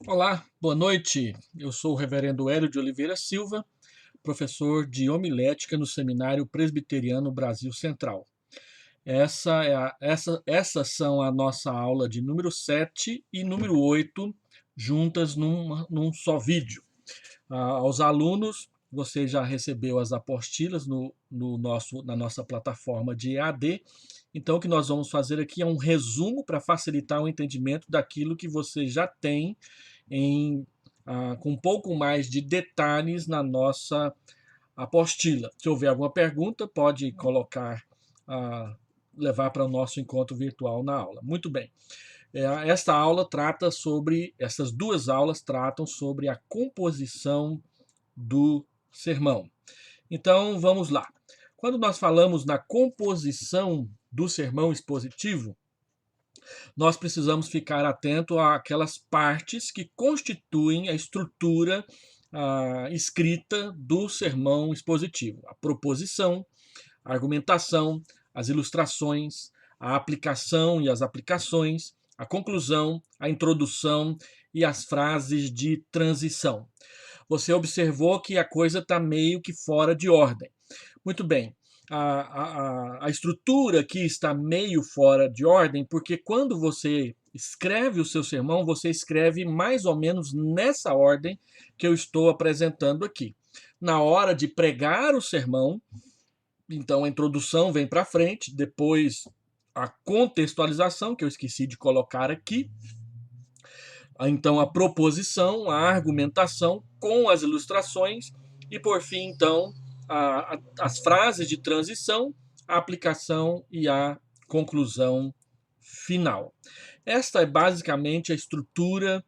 Olá, boa noite. Eu sou o reverendo Hélio de Oliveira Silva, professor de homilética no Seminário Presbiteriano Brasil Central. Essas são a nossa aula de número 7 e número 8 juntas num só vídeo. Aos alunos, você já recebeu as apostilas na nossa plataforma de EAD. Então, o que nós vamos fazer aqui é um resumo para facilitar o entendimento daquilo que você já tem com um pouco mais de detalhes na nossa apostila. Se houver alguma pergunta, pode levar para o nosso encontro virtual na aula. Muito bem. Essas duas aulas tratam sobre a composição do sermão. Então, vamos lá. Quando nós falamos na composição do sermão expositivo, nós precisamos ficar atento àquelas partes que constituem a estrutura escrita do sermão expositivo: a proposição, a argumentação, as ilustrações, a aplicação e as aplicações, a conclusão, a introdução e as frases de transição. Você observou que a coisa está meio que fora de ordem. Muito bem. A estrutura aqui está meio fora de ordem, porque quando você escreve o seu sermão, você escreve mais ou menos nessa ordem que eu estou apresentando aqui. Na hora de pregar o sermão, então a introdução vem para frente, depois a contextualização, que eu esqueci de colocar aqui, então a proposição, a argumentação com as ilustrações e, por fim, então, as frases de transição, a aplicação e a conclusão final. Esta é basicamente a estrutura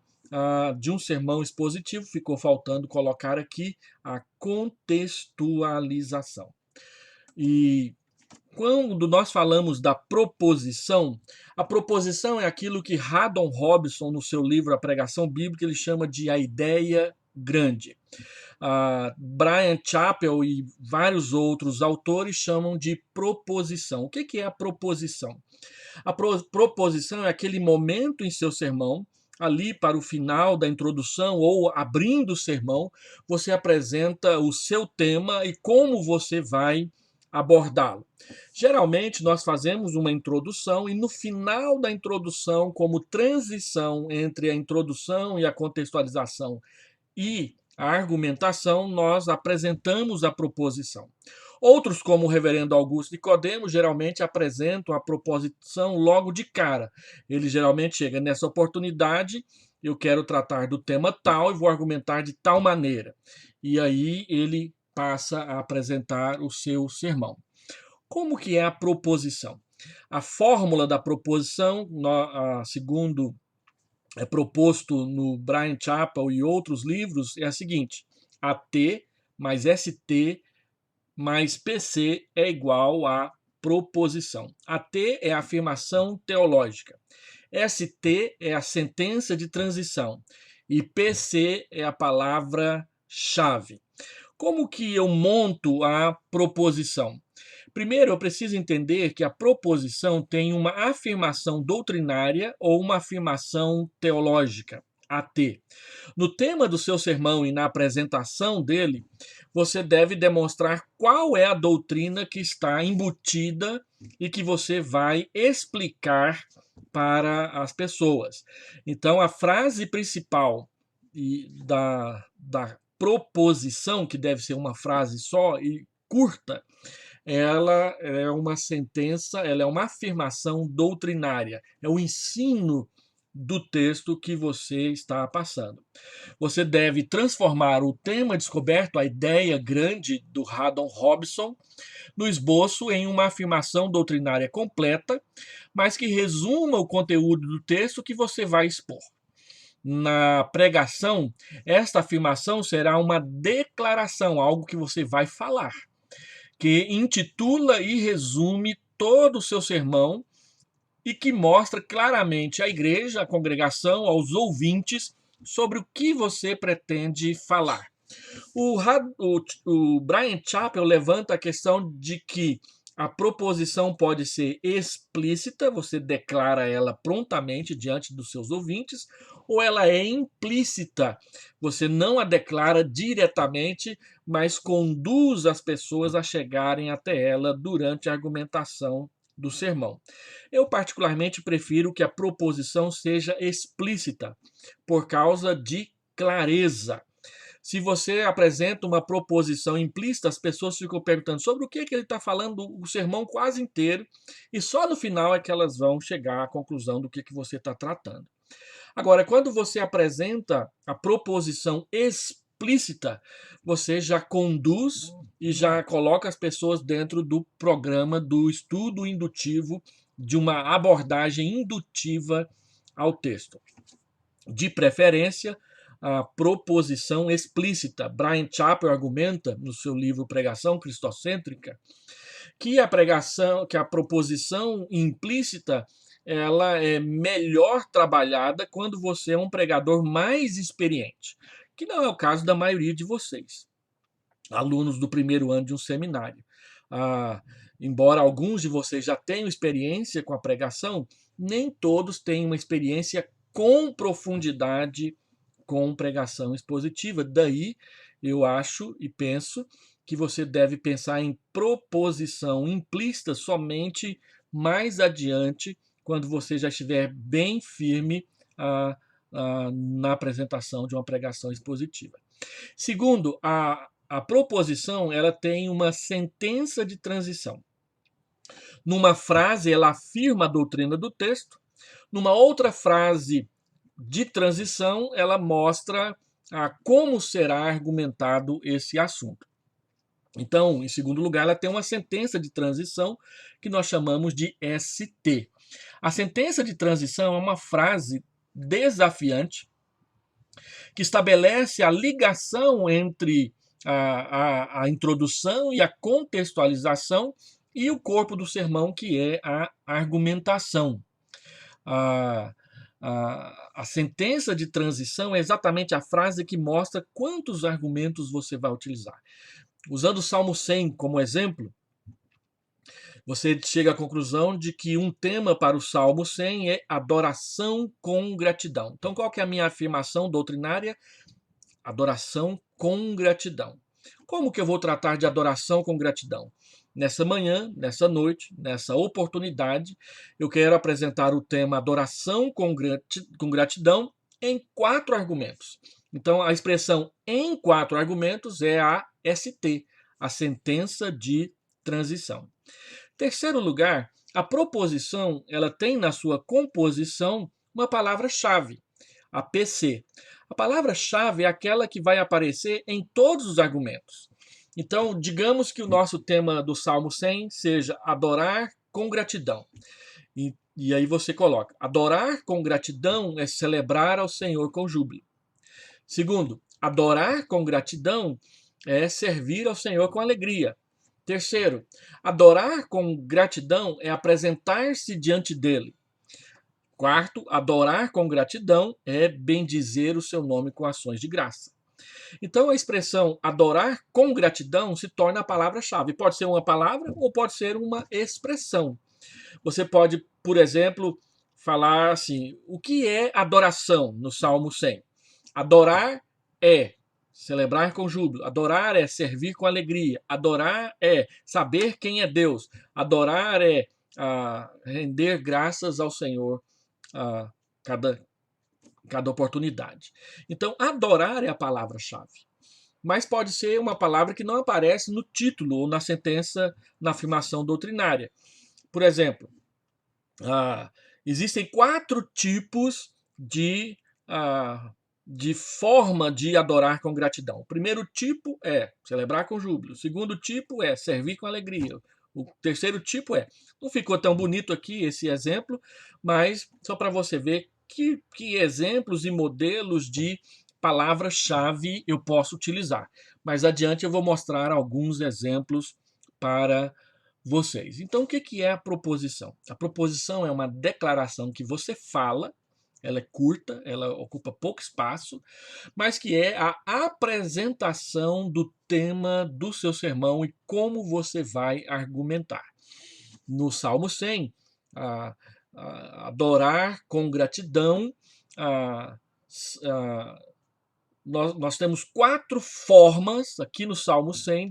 de um sermão expositivo. Ficou faltando colocar aqui a contextualização. E quando nós falamos da proposição, a proposição é aquilo que Haddon Robinson, no seu livro A Pregação Bíblica, ele chama de a ideia grande. Bryan Chapell e vários outros autores chamam de proposição. O que é a proposição? A proposição é aquele momento em seu sermão, ali para o final da introdução ou abrindo o sermão, você apresenta o seu tema e como você vai abordá-lo. Geralmente nós fazemos uma introdução e no final da introdução, como transição entre a introdução e a contextualização e a argumentação, nós apresentamos a proposição. Outros, como o reverendo Augusto Nicodemo, geralmente apresentam a proposição logo de cara. Ele geralmente chega nessa oportunidade, eu quero tratar do tema tal e vou argumentar de tal maneira. E aí ele passa a apresentar o seu sermão. Como que é a proposição? A fórmula da proposição, segundo é proposto no Bryan Chapell e outros livros, é a seguinte: AT mais ST mais PC é igual a proposição. AT é a afirmação teológica. ST é a sentença de transição. E PC é a palavra-chave. Como que eu monto a proposição? Primeiro, eu preciso entender que a proposição tem uma afirmação doutrinária ou uma afirmação teológica, AT. No tema do seu sermão e na apresentação dele, você deve demonstrar qual é a doutrina que está embutida e que você vai explicar para as pessoas. Então, a frase principal da proposição, que deve ser uma frase só e curta, ela é uma sentença, ela é uma afirmação doutrinária, é o ensino do texto que você está passando. Você deve transformar o tema descoberto, a ideia grande do Haddon Robinson, no esboço em uma afirmação doutrinária completa, mas que resuma o conteúdo do texto que você vai expor. Na pregação, esta afirmação será uma declaração, algo que você vai falar, que intitula e resume todo o seu sermão e que mostra claramente à igreja, à congregação, aos ouvintes, sobre o que você pretende falar. O Bryan Chapell levanta a questão de que A proposição pode ser explícita, você declara ela prontamente diante dos seus ouvintes, ou ela é implícita, você não a declara diretamente, mas conduz as pessoas a chegarem até ela durante a argumentação do sermão. Eu, particularmente, prefiro que a proposição seja explícita, por causa de clareza. Se você apresenta uma proposição implícita, as pessoas ficam perguntando sobre o que ele está falando o sermão quase inteiro, e só no final é que elas vão chegar à conclusão do que você está tratando. Agora, quando você apresenta a proposição explícita, você já conduz e já coloca as pessoas dentro do programa do estudo indutivo, de uma abordagem indutiva ao texto. De preferência, a proposição explícita. Bryan Chapell argumenta no seu livro Pregação Cristocêntrica que a proposição implícita ela é melhor trabalhada quando você é um pregador mais experiente, que não é o caso da maioria de vocês, alunos do primeiro ano de um seminário. Embora alguns de vocês já tenham experiência com a pregação, nem todos têm uma experiência com profundidade com pregação expositiva. Daí eu acho e penso que você deve pensar em proposição implícita somente mais adiante, quando você já estiver bem firme na apresentação de uma pregação expositiva. Segundo, a proposição ela tem uma sentença de transição. Numa frase, ela afirma a doutrina do texto. Numa outra frase de transição, ela mostra como será argumentado esse assunto. Então, em segundo lugar, ela tem uma sentença de transição que nós chamamos de ST. A sentença de transição é uma frase desafiante que estabelece a ligação entre a introdução e a contextualização e o corpo do sermão, que é a argumentação. A sentença de transição é exatamente a frase que mostra quantos argumentos você vai utilizar. Usando o Salmo 100 como exemplo, você chega à conclusão de que um tema para o Salmo 100 é adoração com gratidão. Então, qual que é a minha afirmação doutrinária? Adoração com gratidão. Como que eu vou tratar de adoração com gratidão? Nessa manhã, nessa noite, nessa oportunidade, eu quero apresentar o tema adoração com gratidão em 4 argumentos. Então, a expressão em 4 argumentos é a ST, a sentença de transição. Terceiro lugar, a proposição ela tem na sua composição uma palavra-chave, a PC. A palavra-chave é aquela que vai aparecer em todos os argumentos. Então, digamos que o nosso tema do Salmo 100 seja adorar com gratidão. E aí você coloca, adorar com gratidão é celebrar ao Senhor com júbilo. Segundo, adorar com gratidão é servir ao Senhor com alegria. Terceiro, adorar com gratidão é apresentar-se diante dele. Quarto, adorar com gratidão é bendizer o seu nome com ações de graça. Então, a expressão adorar com gratidão se torna a palavra-chave. Pode ser uma palavra ou pode ser uma expressão. Você pode, por exemplo, falar assim, o que é adoração no Salmo 100? Adorar é celebrar com júbilo. Adorar é servir com alegria. Adorar é saber quem é Deus. Adorar é render graças ao Senhor a cada oportunidade. Então, adorar é a palavra-chave. Mas pode ser uma palavra que não aparece no título ou na sentença, na afirmação doutrinária. Por exemplo, existem 4 tipos de forma de adorar com gratidão. O primeiro tipo é celebrar com júbilo. O segundo tipo é servir com alegria. O terceiro tipo é... Não ficou tão bonito aqui esse exemplo, mas só para você ver que exemplos e modelos de palavra-chave eu posso utilizar. Mais adiante eu vou mostrar alguns exemplos para vocês. Então, o que é a proposição? A proposição é uma declaração que você fala, ela é curta, ela ocupa pouco espaço, mas que é a apresentação do tema do seu sermão e como você vai argumentar. no Salmo 100, adorar com gratidão. Nós temos 4 formas aqui no Salmo 100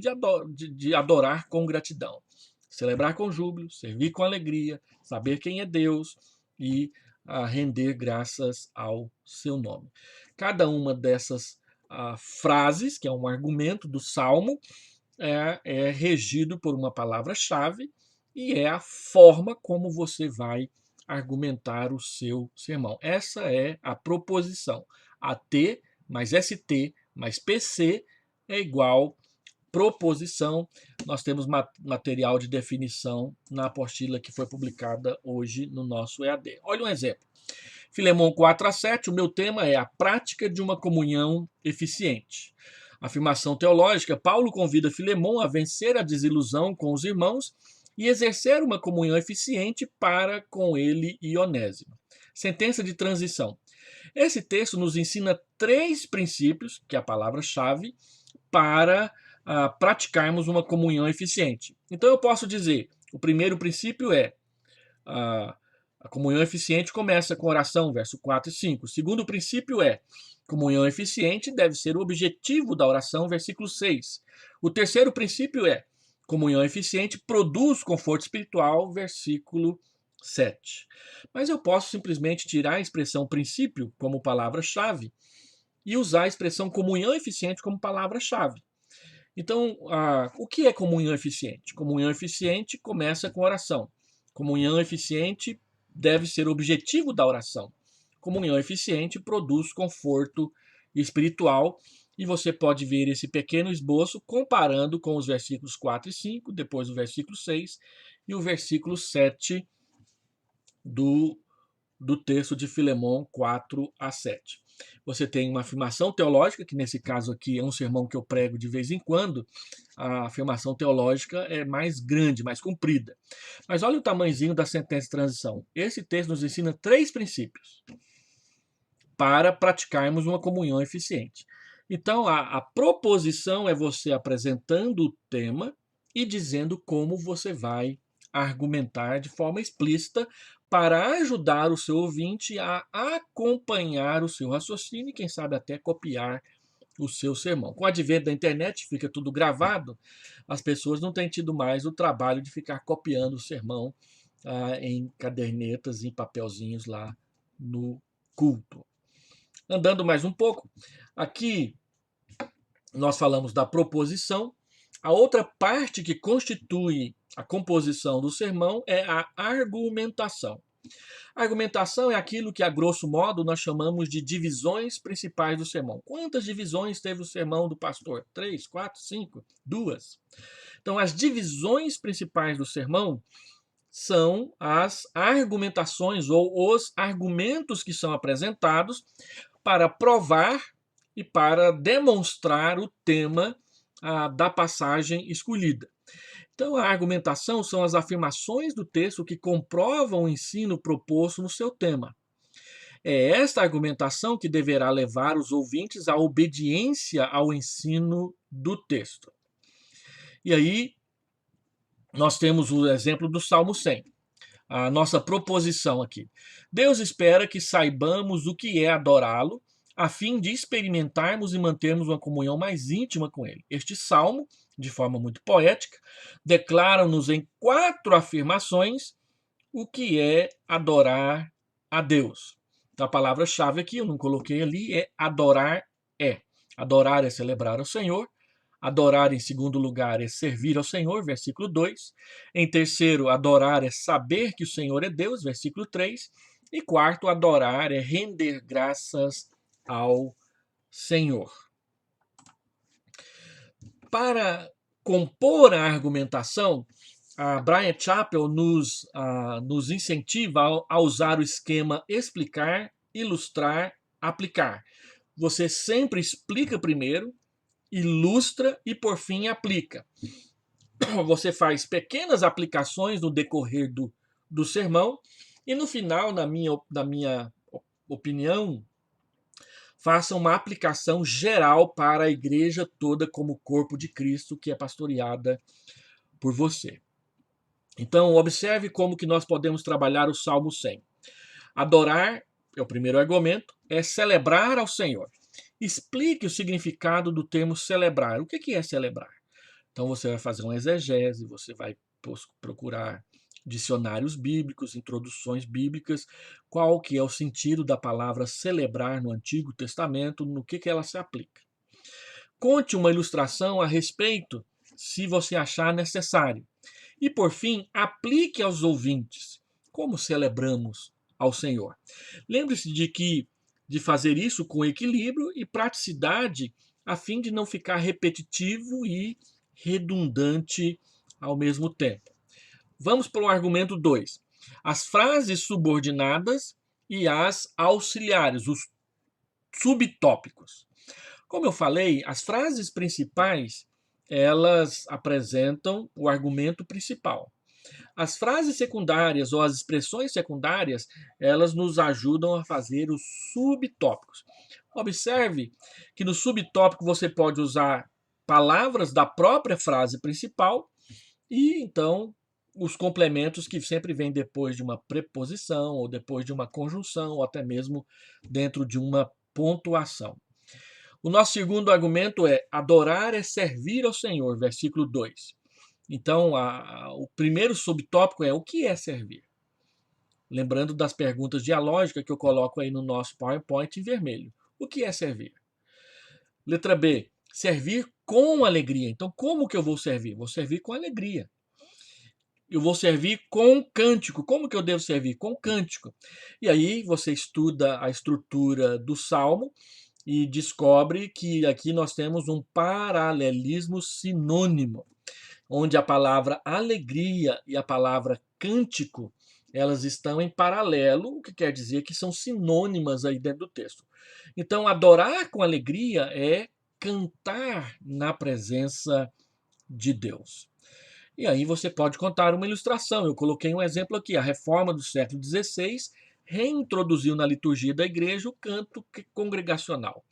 de adorar com gratidão. Celebrar com júbilo, servir com alegria, saber quem é Deus e render graças ao seu nome. Cada uma dessas frases, que é um argumento do Salmo, é regido por uma palavra-chave e é a forma como você vai argumentar o seu sermão. Essa é a proposição. AT mais ST mais PC é igual proposição. Nós temos material de definição na apostila que foi publicada hoje no nosso EAD. Olha um exemplo. Filemon 4:7, o meu tema é a prática de uma comunhão eficiente. Afirmação teológica, Paulo convida Filemon a vencer a desilusão com os irmãos e exercer uma comunhão eficiente para com ele e Onésimo. Sentença de transição. Esse texto nos ensina 3 princípios, que é a palavra-chave, para praticarmos uma comunhão eficiente. Então eu posso dizer, o primeiro princípio é a comunhão eficiente começa com oração, verso 4 e 5. O segundo princípio é comunhão eficiente deve ser o objetivo da oração, versículo 6. O terceiro princípio é comunhão eficiente produz conforto espiritual, versículo 7. Mas eu posso simplesmente tirar a expressão princípio como palavra-chave e usar a expressão comunhão eficiente como palavra-chave. Então, o que é comunhão eficiente? Comunhão eficiente começa com oração. Comunhão eficiente deve ser o objetivo da oração. Comunhão eficiente produz conforto espiritual e você pode ver esse pequeno esboço comparando com os versículos 4 e 5, depois o versículo 6 e o versículo 7 do texto de Filemon 4-7. Você tem uma afirmação teológica, que nesse caso aqui é um sermão que eu prego de vez em quando. A afirmação teológica é mais grande, mais comprida. Mas olha o tamanhozinho da sentença de transição. Esse texto nos ensina 3 princípios para praticarmos uma comunhão eficiente. Então, a proposição é você apresentando o tema e dizendo como você vai argumentar de forma explícita para ajudar o seu ouvinte a acompanhar o seu raciocínio e, quem sabe, até copiar o seu sermão. Com o advento da internet, fica tudo gravado, as pessoas não têm tido mais o trabalho de ficar copiando o sermão em cadernetas, em papelzinhos lá no culto. Andando mais um pouco, aqui nós falamos da proposição. A outra parte que constitui a composição do sermão é a argumentação. A argumentação é aquilo que, a grosso modo, nós chamamos de divisões principais do sermão. Quantas divisões teve o sermão do pastor? 3, 4, 5? 2. Então, as divisões principais do sermão são as argumentações ou os argumentos que são apresentados para provar e para demonstrar o tema da passagem escolhida. Então, a argumentação são as afirmações do texto que comprovam o ensino proposto no seu tema. É esta argumentação que deverá levar os ouvintes à obediência ao ensino do texto. E aí, nós temos o exemplo do Salmo 100. A nossa proposição aqui. Deus espera que saibamos o que é adorá-lo, a fim de experimentarmos e mantermos uma comunhão mais íntima com ele. Este salmo, de forma muito poética, declara-nos em 4 afirmações o que é adorar a Deus. Então, a palavra-chave aqui, eu não coloquei ali, é adorar é. Adorar é celebrar ao Senhor. Adorar, em segundo lugar, é servir ao Senhor, versículo 2. Em terceiro, adorar é saber que o Senhor é Deus, versículo 3. E quarto, adorar é render graças ao Senhor. Para compor a argumentação, a Bryan Chapell nos incentiva a usar o esquema explicar, ilustrar, aplicar. Você sempre explica primeiro, ilustra e, por fim, aplica. Você faz pequenas aplicações no decorrer do sermão e, no final, na minha opinião, faça uma aplicação geral para a igreja toda como corpo de Cristo que é pastoreada por você. Então, observe como que nós podemos trabalhar o Salmo 100. Adorar, é o primeiro argumento, é celebrar ao Senhor. Explique o significado do termo celebrar. O que é celebrar? Então você vai fazer uma exegese, você vai procurar dicionários bíblicos, introduções bíblicas, qual que é o sentido da palavra celebrar no Antigo Testamento, no que ela se aplica. Conte uma ilustração a respeito, se você achar necessário. E, por fim, aplique aos ouvintes como celebramos ao Senhor. Lembre-se de fazer isso com equilíbrio e praticidade, a fim de não ficar repetitivo e redundante ao mesmo tempo. Vamos para o argumento 2. As frases subordinadas e as auxiliares, os subtópicos. Como eu falei, as frases principais, elas apresentam o argumento principal. As frases secundárias ou as expressões secundárias, elas nos ajudam a fazer os subtópicos. Observe que no subtópico você pode usar palavras da própria frase principal e então os complementos que sempre vêm depois de uma preposição ou depois de uma conjunção ou até mesmo dentro de uma pontuação. O nosso segundo argumento é adorar é servir ao Senhor, versículo 2. Então, o primeiro subtópico é o que é servir? Lembrando das perguntas dialógicas que eu coloco aí no nosso PowerPoint em vermelho. O que é servir? Letra B, servir com alegria. Então, como que eu vou servir? Vou servir com alegria. Eu vou servir com cântico. Como que eu devo servir? Com cântico. E aí você estuda a estrutura do Salmo e descobre que aqui nós temos um paralelismo sinônimo, onde a palavra alegria e a palavra cântico, elas estão em paralelo, o que quer dizer que são sinônimas aí dentro do texto. Então, adorar com alegria é cantar na presença de Deus. E aí você pode contar uma ilustração. Eu coloquei um exemplo aqui. A reforma do século XVI reintroduziu na liturgia da igreja o canto congregacional.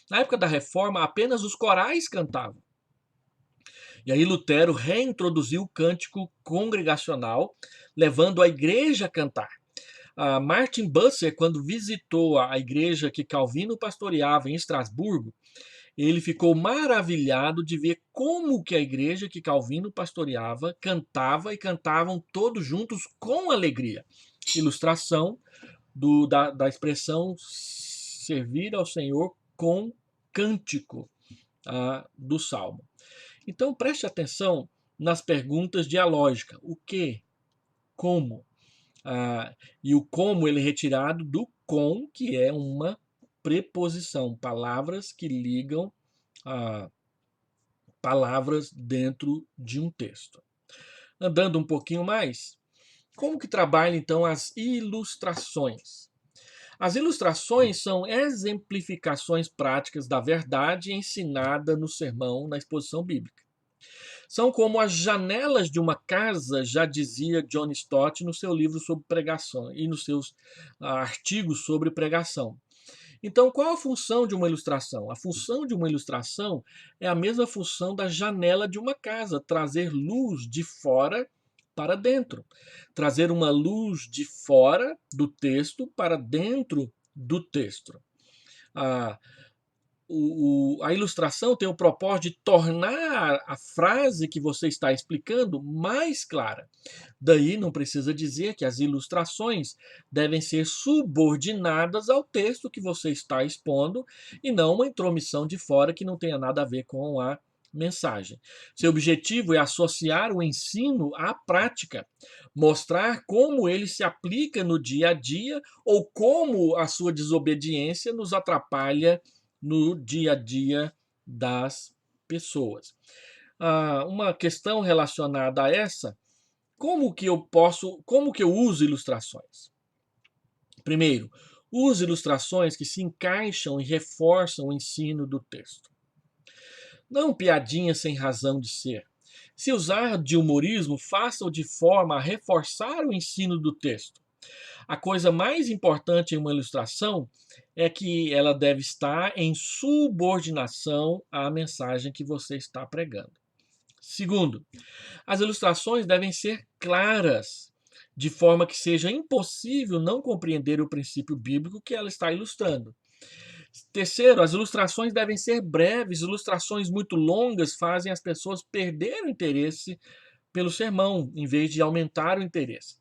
Na época da reforma, apenas os corais cantavam. E aí Lutero reintroduziu o cântico congregacional, levando a igreja a cantar. Martin Bucer, quando visitou a igreja que Calvino pastoreava em Estrasburgo, ele ficou maravilhado de ver como que a igreja que Calvino pastoreava cantava e cantavam todos juntos com alegria. Ilustração da expressão servir ao Senhor com cântico do Salmo. Então preste atenção nas perguntas dialógicas. O que? Como? E o como ele é retirado do com, que é uma preposição, palavras que ligam palavras dentro de um texto. Andando um pouquinho mais, como que trabalha então as ilustrações? As ilustrações são exemplificações práticas da verdade ensinada no sermão, na exposição bíblica. São como as janelas de uma casa, já dizia John Stott no seu livro sobre pregação e nos seus artigos sobre pregação. Então, qual a função de uma ilustração? A função de uma ilustração é a mesma função da janela de uma casa, trazer luz de fora para dentro, trazer uma luz de fora do texto para dentro do texto. A ilustração tem o propósito de tornar a frase que você está explicando mais clara. Daí não precisa dizer que as ilustrações devem ser subordinadas ao texto que você está expondo e não uma intromissão de fora que não tenha nada a ver com a mensagem. Seu objetivo é associar o ensino à prática, mostrar como ele se aplica no dia a dia ou como a sua desobediência nos atrapalha no dia a dia das pessoas. Uma questão relacionada a essa, como que eu uso ilustrações? Primeiro, use ilustrações que se encaixam e reforçam o ensino do texto. Não piadinha sem razão de ser. Se usar de humorismo, faça-o de forma a reforçar o ensino do texto. A coisa mais importante em uma ilustração é que ela deve estar em subordinação à mensagem que você está pregando. Segundo, as ilustrações devem ser claras, de forma que seja impossível não compreender o princípio bíblico que ela está ilustrando. Terceiro, as ilustrações devem ser breves. Ilustrações muito longas fazem as pessoas perder o interesse pelo sermão, em vez de aumentar o interesse.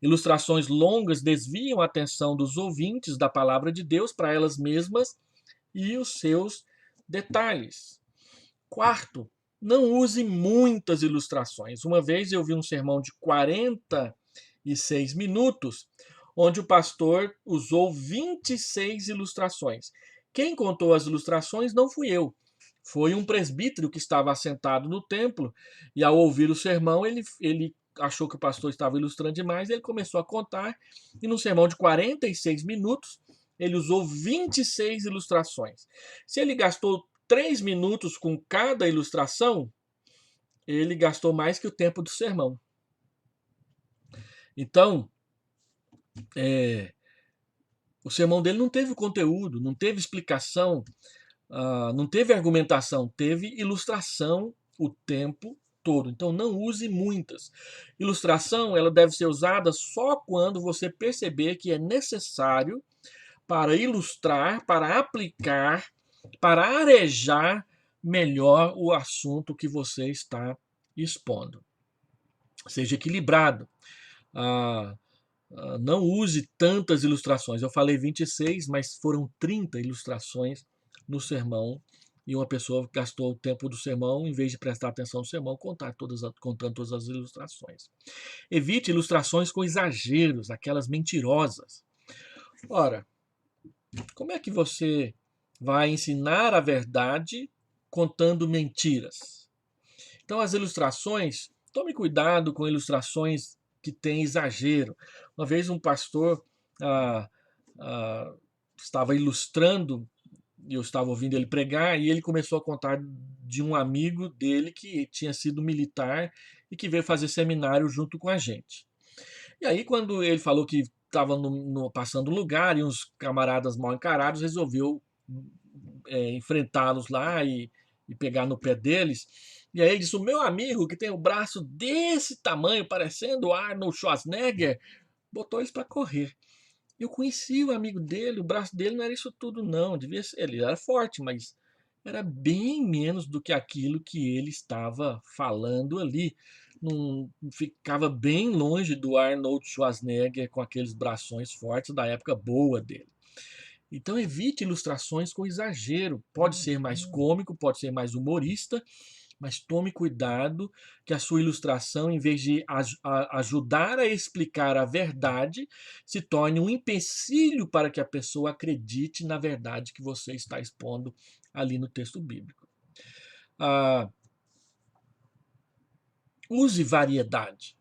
Ilustrações longas desviam a atenção dos ouvintes da palavra de Deus para elas mesmas e os seus detalhes. Quarto, não use muitas ilustrações. Uma vez eu vi um sermão de 46 minutos, onde o pastor usou 26 ilustrações. Quem contou as ilustrações não fui eu. Foi um presbítero que estava assentado no templo e, ao ouvir o sermão, ele achou que o pastor estava ilustrando demais, ele começou a contar e, num sermão de 46 minutos, ele usou 26 ilustrações. Se ele gastou 3 minutos com cada ilustração, ele gastou mais que o tempo do sermão. Então, o sermão dele não teve conteúdo, não teve explicação, não teve argumentação, teve ilustração o tempo todo. Então, não use muitas. Ilustração, ela deve ser usada só quando você perceber que é necessário para ilustrar, para aplicar, para arejar melhor o assunto que você está expondo. Seja equilibrado. Não use tantas ilustrações. Eu falei 26, mas foram 30 ilustrações no sermão. E uma pessoa gastou o tempo do sermão, em vez de prestar atenção no sermão, contando todas as ilustrações. Evite ilustrações com exageros, aquelas mentirosas. Ora, como é que você vai ensinar a verdade contando mentiras? Então, as ilustrações, tome cuidado com ilustrações que têm exagero. Uma vez um pastor estava ilustrando, e eu estava ouvindo ele pregar, e ele começou a contar de um amigo dele que tinha sido militar e que veio fazer seminário junto com a gente. E aí, quando ele falou que estava passando lugar e uns camaradas mal encarados, resolveu enfrentá-los lá e pegar no pé deles. E aí ele disse: o meu amigo, que tem o braço desse tamanho, parecendo Arnold Schwarzenegger, botou eles para correr. Eu conheci o amigo dele, o braço dele não era isso tudo, não. Devia ser, ele era forte, mas era bem menos do que aquilo que ele estava falando ali. Não ficava bem longe do Arnold Schwarzenegger com aqueles brações fortes da época boa dele. Então evite ilustrações com exagero. Pode ser mais cômico, pode ser mais humorista, mas tome cuidado que a sua ilustração, em vez de ajudar a explicar a verdade, se torne um empecilho para que a pessoa acredite na verdade que você está expondo ali no texto bíblico. Use variedade.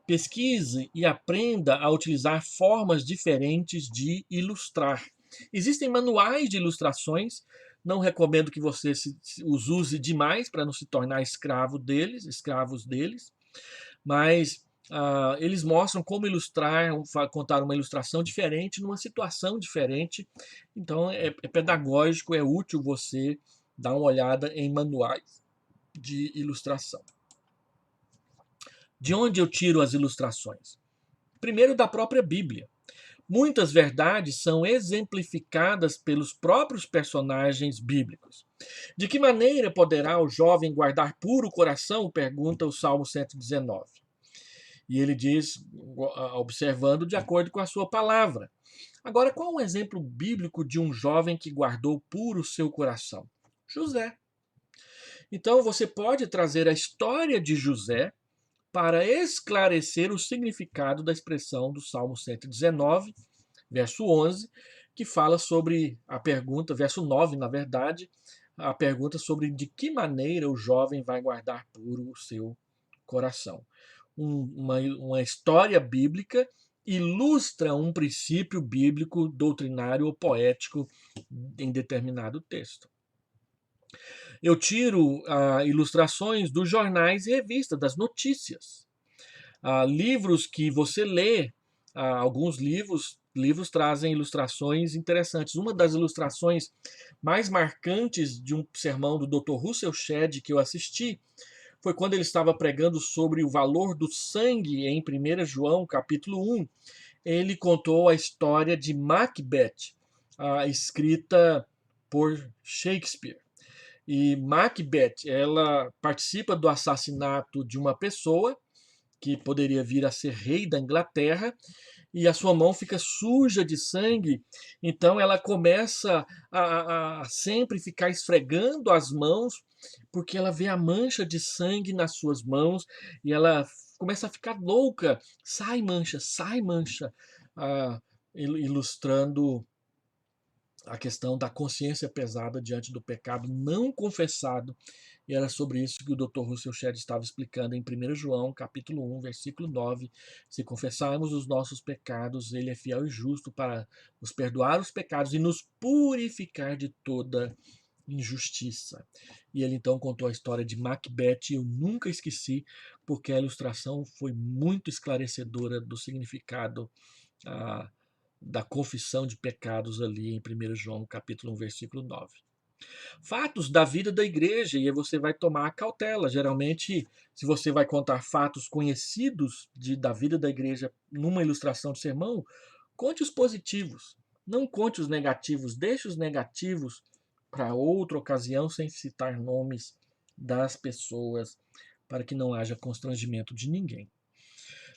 Pesquise e aprenda a utilizar formas diferentes de ilustrar. Existem manuais de ilustrações, não recomendo que você os use demais para não se tornar escravos deles, mas eles mostram como ilustrar, contar uma ilustração diferente numa situação diferente. Então é pedagógico, é útil você dar uma olhada em manuais de ilustração. De onde eu tiro as ilustrações? Primeiro, da própria Bíblia. Muitas verdades são exemplificadas pelos próprios personagens bíblicos. De que maneira poderá o jovem guardar puro o coração? Pergunta o Salmo 119. E ele diz, observando de acordo com a sua palavra. Agora, qual é um exemplo bíblico de um jovem que guardou puro o seu coração? José. Então, você pode trazer a história de José para esclarecer o significado da expressão do Salmo 119, verso 11, que fala sobre a pergunta, verso 9, na verdade, a pergunta sobre de que maneira o jovem vai guardar puro o seu coração. Uma história bíblica ilustra um princípio bíblico, doutrinário ou poético em determinado texto. Eu tiro ilustrações dos jornais e revistas, das notícias. Livros que você lê, alguns livros trazem ilustrações interessantes. Uma das ilustrações mais marcantes de um sermão do Dr. Russell Shedd que eu assisti foi quando ele estava pregando sobre o valor do sangue em 1 João, capítulo 1. Ele contou a história de Macbeth, escrita por Shakespeare. E Macbeth, ela participa do assassinato de uma pessoa que poderia vir a ser rei da Inglaterra, e a sua mão fica suja de sangue, então ela começa a sempre ficar esfregando as mãos, porque ela vê a mancha de sangue nas suas mãos, e ela começa a ficar louca, sai mancha, ilustrando a questão da consciência pesada diante do pecado não confessado. E era sobre isso que o Dr. Russell Shedd estava explicando em 1 João, capítulo 1, versículo 9. Se confessarmos os nossos pecados, ele é fiel e justo para nos perdoar os pecados e nos purificar de toda injustiça. E ele então contou a história de Macbeth, e eu nunca esqueci, porque a ilustração foi muito esclarecedora do significado da confissão de pecados ali em 1 João, capítulo 1, versículo 9. Fatos da vida da igreja, e aí você vai tomar a cautela. Geralmente, se você vai contar fatos conhecidos da vida da igreja numa ilustração de sermão, conte os positivos, não conte os negativos, deixe os negativos para outra ocasião, sem citar nomes das pessoas, para que não haja constrangimento de ninguém.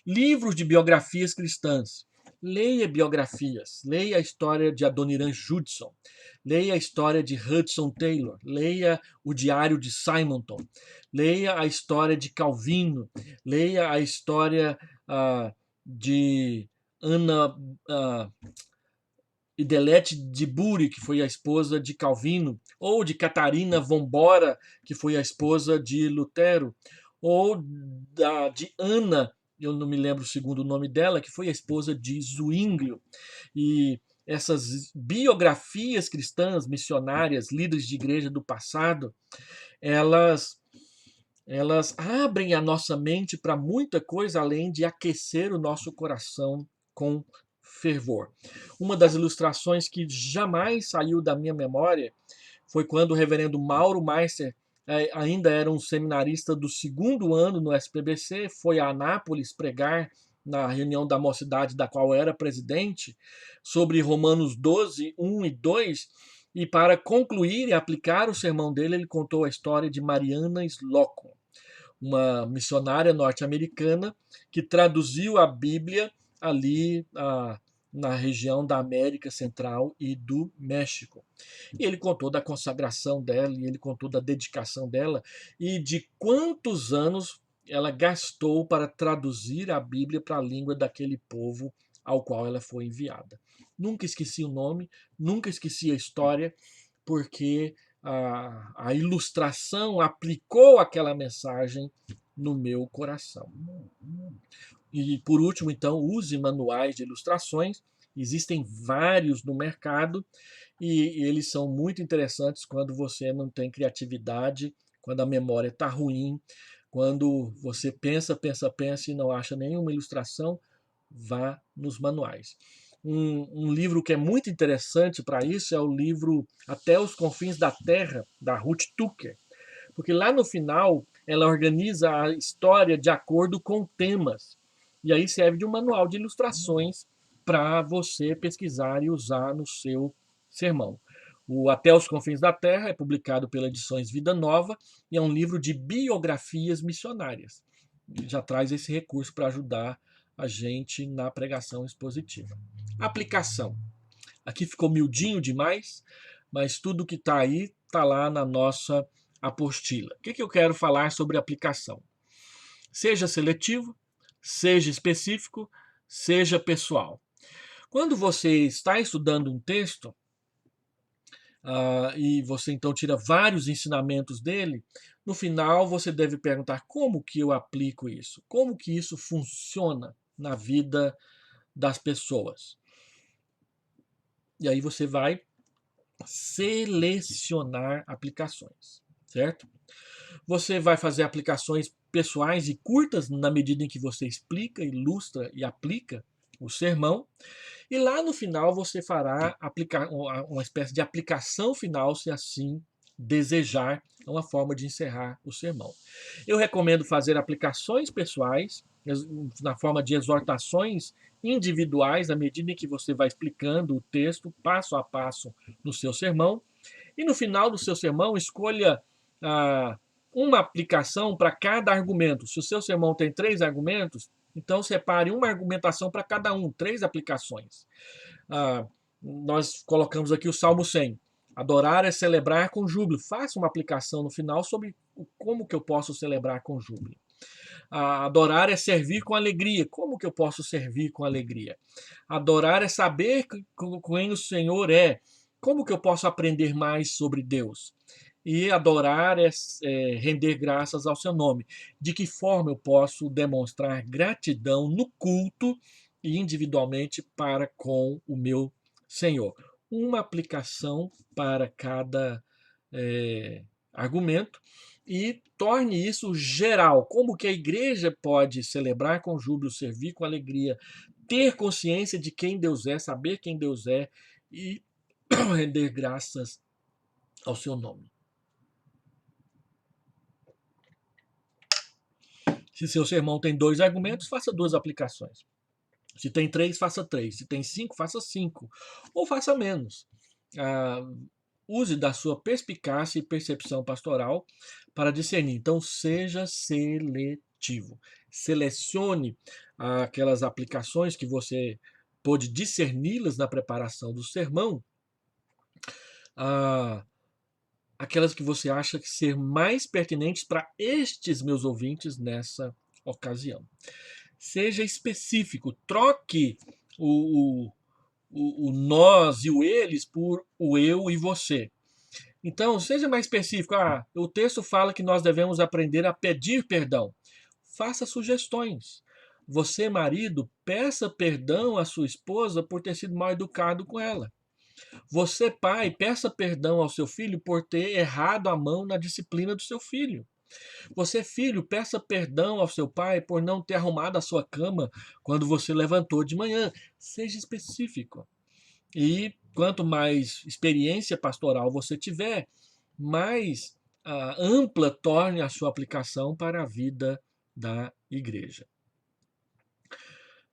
Livros de biografias cristãs. Leia biografias, leia a história de Adoniran Judson, leia a história de Hudson Taylor, leia o Diário de Simonton, leia a história de Calvino, leia a história de Ana Idelete de Bury, que foi a esposa de Calvino, ou de Catarina von Bora, que foi a esposa de Lutero, ou de Ana, eu não me lembro o segundo nome dela, que foi a esposa de Zwinglio. E essas biografias cristãs, missionárias, líderes de igreja do passado, elas abrem a nossa mente para muita coisa, além de aquecer o nosso coração com fervor. Uma das ilustrações que jamais saiu da minha memória foi quando o reverendo Mauro Meister ainda era um seminarista do segundo ano no SPBC, foi a Anápolis pregar na reunião da mocidade da qual era presidente, sobre Romanos 12, 1 e 2, e para concluir e aplicar o sermão dele, ele contou a história de Mariana Slocum, uma missionária norte-americana que traduziu a Bíblia ali na região da América Central e do México. E ele contou da consagração dela, e ele contou da dedicação dela, e de quantos anos ela gastou para traduzir a Bíblia para a língua daquele povo ao qual ela foi enviada. Nunca esqueci o nome, nunca esqueci a história, porque a ilustração aplicou aquela mensagem no meu coração. E por último, então, use manuais de ilustrações. Existem vários no mercado e eles são muito interessantes quando você não tem criatividade, quando a memória está ruim, quando você pensa e não acha nenhuma ilustração, vá nos manuais. Um livro que é muito interessante para isso é o livro Até os Confins da Terra, da Ruth Tucker, porque lá no final ela organiza a história de acordo com temas, e aí serve de um manual de ilustrações para você pesquisar e usar no seu sermão. O Até os Confins da Terra é publicado pela Edições Vida Nova e é um livro de biografias missionárias. Já traz esse recurso para ajudar a gente na pregação expositiva. Aplicação. Aqui ficou miudinho demais, mas tudo que está aí está lá na nossa apostila. O que eu quero falar sobre aplicação? Seja seletivo, seja específico, seja pessoal. Quando você está estudando um texto, e você então tira vários ensinamentos dele, no final você deve perguntar como que eu aplico isso? Como que isso funciona na vida das pessoas? E aí você vai selecionar aplicações, certo? Você vai fazer aplicações pessoais e curtas na medida em que você explica, ilustra e aplica o sermão. E lá no final você fará uma espécie de aplicação final, se assim desejar. É uma forma de encerrar o sermão. Eu recomendo fazer aplicações pessoais, na forma de exortações individuais, à medida em que você vai explicando o texto passo a passo no seu sermão. E no final do seu sermão, escolha uma aplicação para cada argumento. Se o seu sermão tem 3 argumentos, então separe uma argumentação para cada um, 3 aplicações. Nós colocamos aqui o Salmo 100. Adorar é celebrar com júbilo. Faça uma aplicação no final sobre como que eu posso celebrar com júbilo. Adorar é servir com alegria. Como que eu posso servir com alegria? Adorar é saber quem o Senhor é. Como que eu posso aprender mais sobre Deus? E adorar é render graças ao seu nome. De que forma eu posso demonstrar gratidão no culto e individualmente para com o meu Senhor? Uma aplicação para cada argumento e torne isso geral. Como que a igreja pode celebrar com júbilo, servir com alegria, ter consciência de quem Deus é, saber quem Deus é e render graças ao seu nome. Se seu sermão tem 2 argumentos, faça 2 aplicações. Se tem 3, faça 3. Se tem 5, faça 5. Ou faça menos. Use da sua perspicácia e percepção pastoral para discernir. Então, seja seletivo. Selecione aquelas aplicações que você pôde discerni-las na preparação do sermão, aquelas que você acha que ser mais pertinentes para estes meus ouvintes nessa ocasião. Seja específico, troque o nós e o eles por o eu e você. Então, seja mais específico. O texto fala que nós devemos aprender a pedir perdão. Faça sugestões. Você, marido, peça perdão à sua esposa por ter sido mal educado com ela. Você, pai, peça perdão ao seu filho por ter errado a mão na disciplina do seu filho. Você, filho, peça perdão ao seu pai por não ter arrumado a sua cama quando você levantou de manhã. Seja específico. E quanto mais experiência pastoral você tiver, mais ampla torne a sua aplicação para a vida da igreja.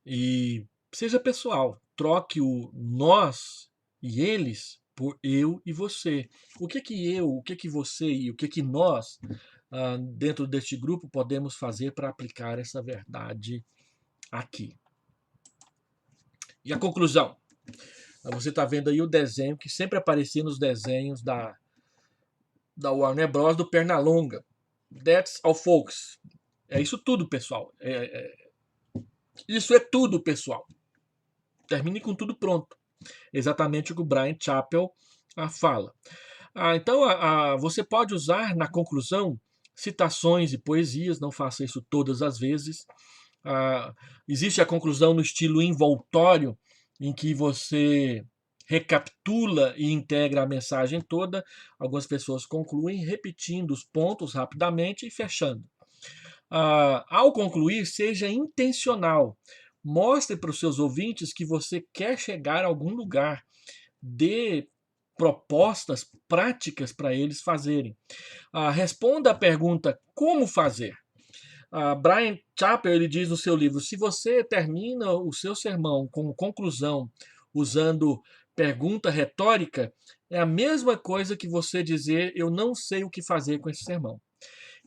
E seja pessoal, troque o nós e eles por eu e você. O que eu, o que você e o que nós, dentro deste grupo, podemos fazer para aplicar essa verdade aqui? E a conclusão? Você está vendo aí o desenho que sempre aparecia nos desenhos da Warner Bros. Do Pernalonga. That's all, folks. É isso tudo, pessoal. Isso é tudo, pessoal. Termine com tudo pronto. Exatamente o que o Bryan Chapell fala. Então, você pode usar na conclusão citações e poesias, não faça isso todas as vezes. Existe a conclusão no estilo envoltório, em que você recapitula e integra a mensagem toda. Algumas pessoas concluem repetindo os pontos rapidamente e fechando. Ao concluir, seja intencional. Mostre para os seus ouvintes que você quer chegar a algum lugar. Dê propostas práticas para eles fazerem. Responda a pergunta como fazer. Bryan Chapell ele diz no seu livro: se você termina o seu sermão com conclusão usando pergunta retórica, é a mesma coisa que você dizer eu não sei o que fazer com esse sermão.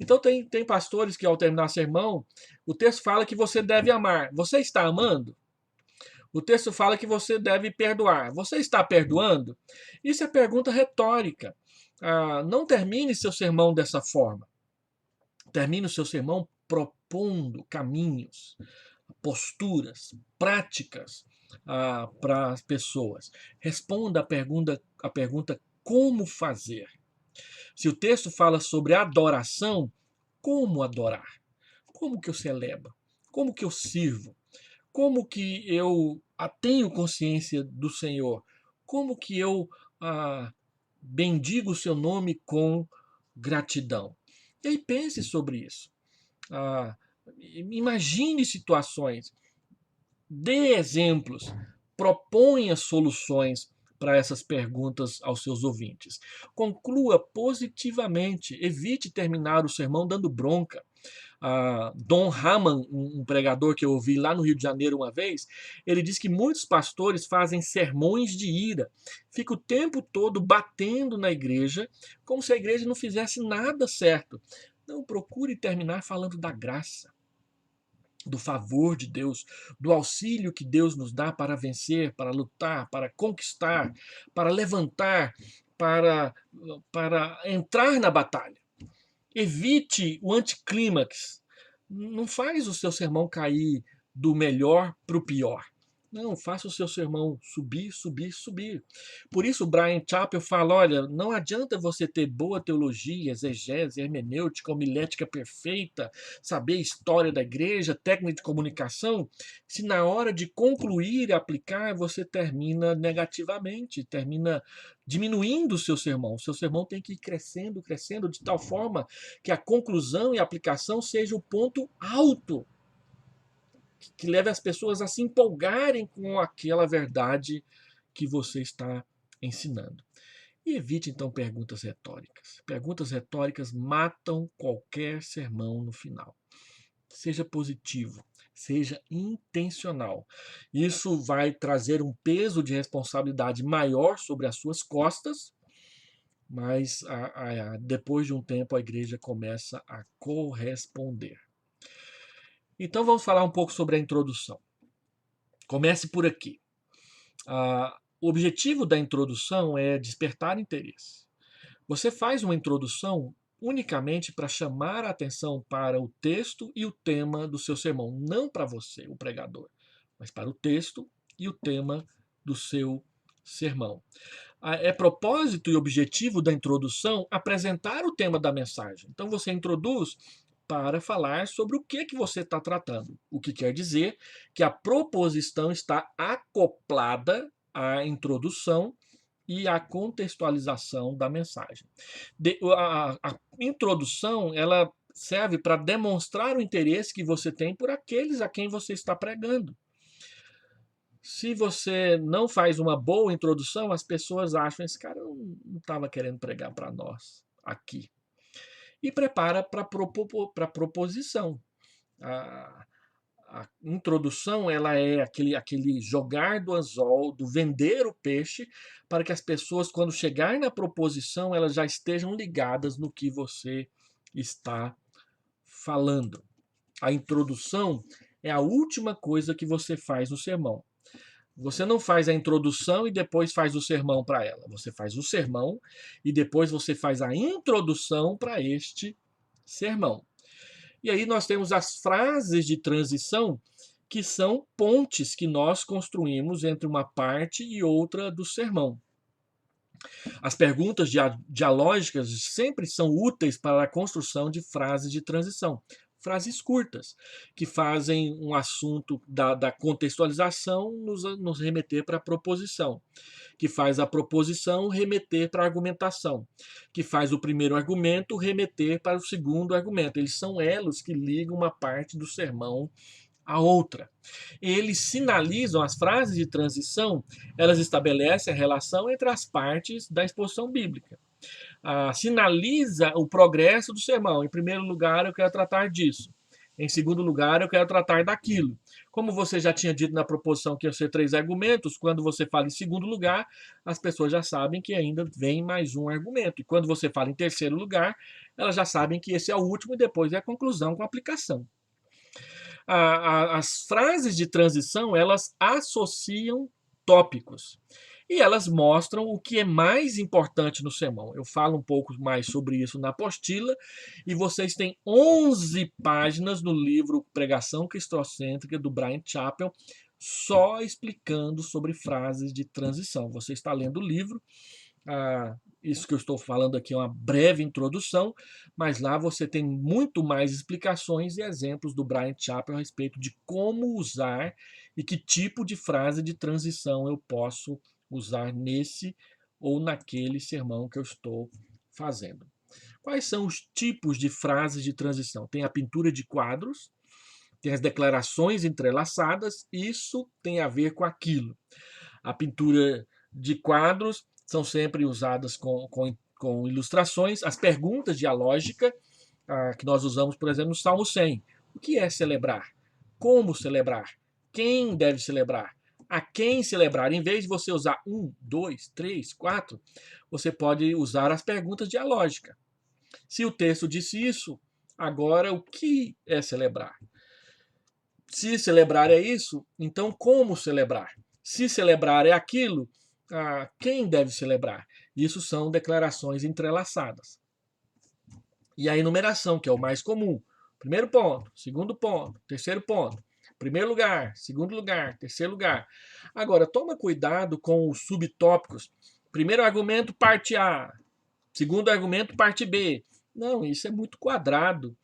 Então tem pastores que ao terminar sermão, o texto fala que você deve amar. Você está amando? O texto fala que você deve perdoar. Você está perdoando? Isso é pergunta retórica. Não termine seu sermão dessa forma. Termine o seu sermão propondo caminhos, posturas, práticas para as pessoas. Responda a pergunta como fazer. Se o texto fala sobre adoração, como adorar? Como que eu celebro? Como que eu sirvo? Como que eu tenho consciência do Senhor? Como que eu bendigo o seu nome com gratidão? E aí pense sobre isso. Imagine situações, dê exemplos, proponha soluções para essas perguntas aos seus ouvintes. Conclua positivamente, evite terminar o sermão dando bronca. Don Hamann, um pregador que eu ouvi lá no Rio de Janeiro uma vez, ele diz que muitos pastores fazem sermões de ira, fica o tempo todo batendo na igreja, como se a igreja não fizesse nada certo. Não, procure terminar falando da graça, do favor de Deus, do auxílio que Deus nos dá para vencer, para lutar, para conquistar, para levantar, para entrar na batalha. Evite o anticlímax. Não faz o seu sermão cair do melhor para o pior. Não, faça o seu sermão subir, subir, subir. Por isso, Bryan Chapell fala: olha, não adianta você ter boa teologia, exegese, hermenêutica, homilética perfeita, saber história da igreja, técnica de comunicação, se na hora de concluir e aplicar você termina negativamente, termina diminuindo o seu sermão. O seu sermão tem que ir crescendo, crescendo, de tal forma que a conclusão e a aplicação seja o ponto alto, que leve as pessoas a se empolgarem com aquela verdade que você está ensinando. E evite, então, perguntas retóricas. Perguntas retóricas matam qualquer sermão no final. Seja positivo, seja intencional. Isso vai trazer um peso de responsabilidade maior sobre as suas costas, mas depois de um tempo a igreja começa a corresponder. Então vamos falar um pouco sobre a introdução. Comece por aqui. O objetivo da introdução é despertar interesse. Você faz uma introdução unicamente para chamar a atenção para o texto e o tema do seu sermão, não para você, o pregador, mas para o texto e o tema do seu sermão. É propósito e objetivo da introdução apresentar o tema da mensagem. Então você introduz para falar sobre o que você está tratando. O que quer dizer que a proposição está acoplada à introdução e à contextualização da mensagem. A introdução ela serve para demonstrar o interesse que você tem por aqueles a quem você está pregando. Se você não faz uma boa introdução, as pessoas acham: esse cara não estava querendo pregar para nós aqui. E prepara para a proposição. A introdução ela é aquele jogar do anzol, do vender o peixe, para que as pessoas, quando chegarem na proposição, elas já estejam ligadas no que você está falando. A introdução é a última coisa que você faz no sermão. Você não faz a introdução e depois faz o sermão para ela. Você faz o sermão e depois você faz a introdução para este sermão. E aí nós temos as frases de transição, que são pontes que nós construímos entre uma parte e outra do sermão. As perguntas dialógicas sempre são úteis para a construção de frases de transição. Frases curtas, que fazem um assunto da contextualização nos remeter para a proposição, que faz a proposição remeter para a argumentação, que faz o primeiro argumento remeter para o segundo argumento. Eles são elos que ligam uma parte do sermão à outra. Eles sinalizam, as frases de transição, elas estabelecem a relação entre as partes da exposição bíblica. Sinaliza o progresso do sermão. Em primeiro lugar, eu quero tratar disso. Em segundo lugar, eu quero tratar daquilo. Como você já tinha dito na proposição que iam ser 3 argumentos, quando você fala em segundo lugar, as pessoas já sabem que ainda vem mais um argumento. E quando você fala em terceiro lugar, elas já sabem que esse é o último e depois é a conclusão com a aplicação. As frases de transição, elas associam tópicos. E elas mostram o que é mais importante no sermão. Eu falo um pouco mais sobre isso na apostila, e vocês têm 11 páginas no livro Pregação Cristocêntrica, do Bryan Chapell, só explicando sobre frases de transição. Você está lendo o livro, isso que eu estou falando aqui é uma breve introdução, mas lá você tem muito mais explicações e exemplos do Bryan Chapell a respeito de como usar e que tipo de frase de transição eu posso usar nesse ou naquele sermão que eu estou fazendo. Quais são os tipos de frases de transição? Tem a pintura de quadros, tem as declarações entrelaçadas, isso tem a ver com aquilo. A pintura de quadros são sempre usadas com ilustrações. As perguntas dialógicas, que nós usamos, por exemplo, no Salmo 100. O que é celebrar? Como celebrar? Quem deve celebrar? A quem celebrar? Em vez de você usar 1, 2, 3, 4, você pode usar as perguntas dialógicas. Se o texto disse isso, agora o que é celebrar? Se celebrar é isso, então como celebrar? Se celebrar é aquilo, quem deve celebrar? Isso são declarações entrelaçadas. E a enumeração, que é o mais comum. Primeiro ponto, segundo ponto, terceiro ponto. Primeiro lugar, segundo lugar, terceiro lugar. Agora, toma cuidado com os subtópicos. Primeiro argumento, parte A. Segundo argumento, parte B. Não, isso é muito quadrado.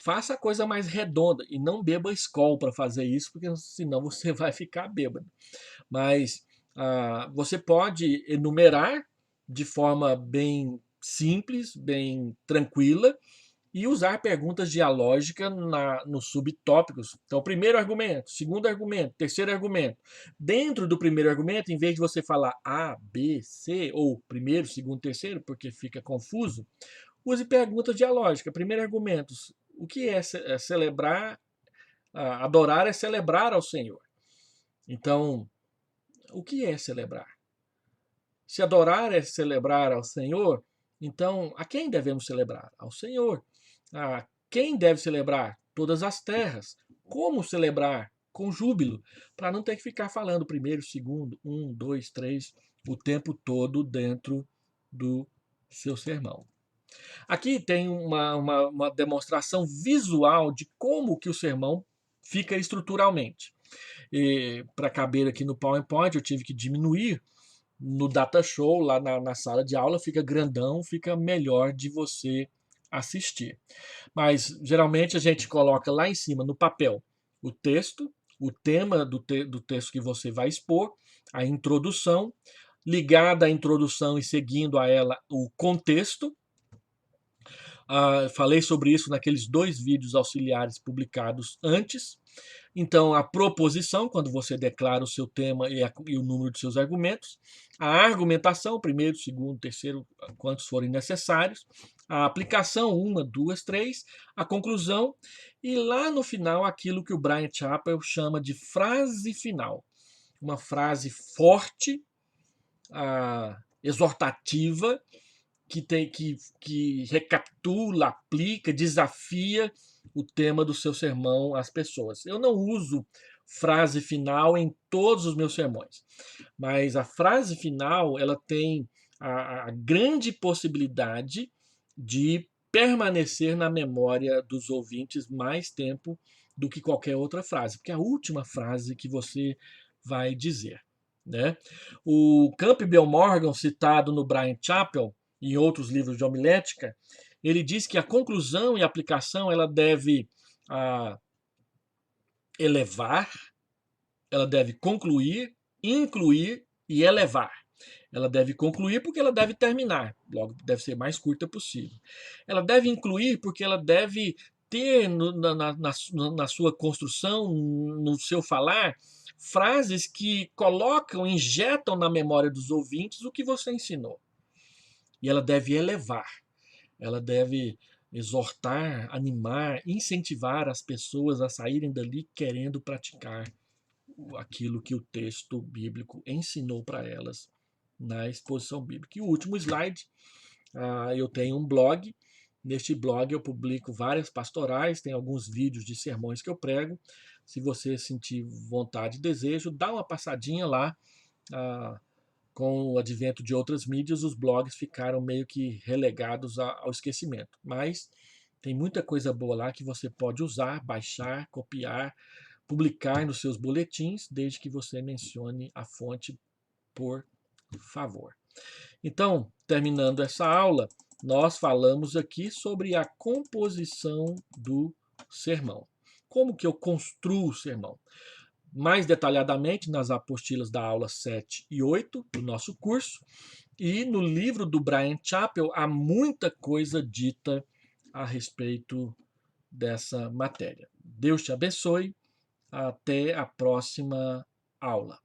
Faça a coisa mais redonda e não beba Skol para fazer isso, porque senão você vai ficar bêbado. Mas você pode enumerar de forma bem simples, bem tranquila, e usar perguntas dialógicas nos subtópicos. Então, primeiro argumento, segundo argumento, terceiro argumento. Dentro do primeiro argumento, em vez de você falar A, B, C, ou primeiro, segundo, terceiro, porque fica confuso, use perguntas dialógicas. Primeiro argumento, o que é celebrar? Adorar é celebrar ao Senhor. Então, o que é celebrar? Se adorar é celebrar ao Senhor, então a quem devemos celebrar? Ao Senhor. A quem deve celebrar? Todas as terras. Como celebrar? Com júbilo, para não ter que ficar falando primeiro, segundo, 1, 2, 3, o tempo todo dentro do seu sermão. Aqui tem uma demonstração visual de como que o sermão fica estruturalmente. Para caber aqui no PowerPoint, eu tive que diminuir. No Data Show, lá na sala de aula, fica grandão, fica melhor de você assistir. Mas geralmente a gente coloca lá em cima, no papel, o texto, o tema do texto que você vai expor, a introdução, ligada à introdução e seguindo a ela o contexto. Falei sobre isso naqueles 2 vídeos auxiliares publicados antes. Então, a proposição, quando você declara o seu tema e o número de seus argumentos. A argumentação, primeiro, segundo, terceiro, quantos forem necessários. A aplicação, 1, 2, 3. A conclusão. E lá no final, aquilo que o Bryan Chapell chama de frase final. Uma frase forte, exortativa, que recapitula, aplica, desafia o tema do seu sermão às pessoas. Eu não uso frase final em todos os meus sermões, mas a frase final ela tem a grande possibilidade de permanecer na memória dos ouvintes mais tempo do que qualquer outra frase, porque é a última frase que você vai dizer. Né? O Campbell Morgan, citado no Bryan Chapell, e em outros livros de homilética, ele diz que a conclusão e a aplicação ela deve elevar, ela deve concluir, incluir e elevar. Ela deve concluir porque ela deve terminar, logo deve ser mais curta possível. Ela deve incluir porque ela deve ter na sua construção, no seu falar, frases que colocam, injetam na memória dos ouvintes o que você ensinou. E ela deve elevar, ela deve exortar, animar, incentivar as pessoas a saírem dali querendo praticar aquilo que o texto bíblico ensinou para elas na exposição bíblica. E o último slide, eu tenho um blog. Neste blog eu publico várias pastorais, tem alguns vídeos de sermões que eu prego. Se você sentir vontade e desejo, dá uma passadinha lá. Com o advento de outras mídias, os blogs ficaram meio que relegados ao esquecimento. Mas tem muita coisa boa lá que você pode usar, baixar, copiar, publicar nos seus boletins, desde que você mencione a fonte, por favor. Então, terminando essa aula, nós falamos aqui sobre a composição do sermão. Como que eu construo o sermão? Mais detalhadamente nas apostilas da aula 7 e 8 do nosso curso. E no livro do Bryan Chapell há muita coisa dita a respeito dessa matéria. Deus te abençoe. Até a próxima aula.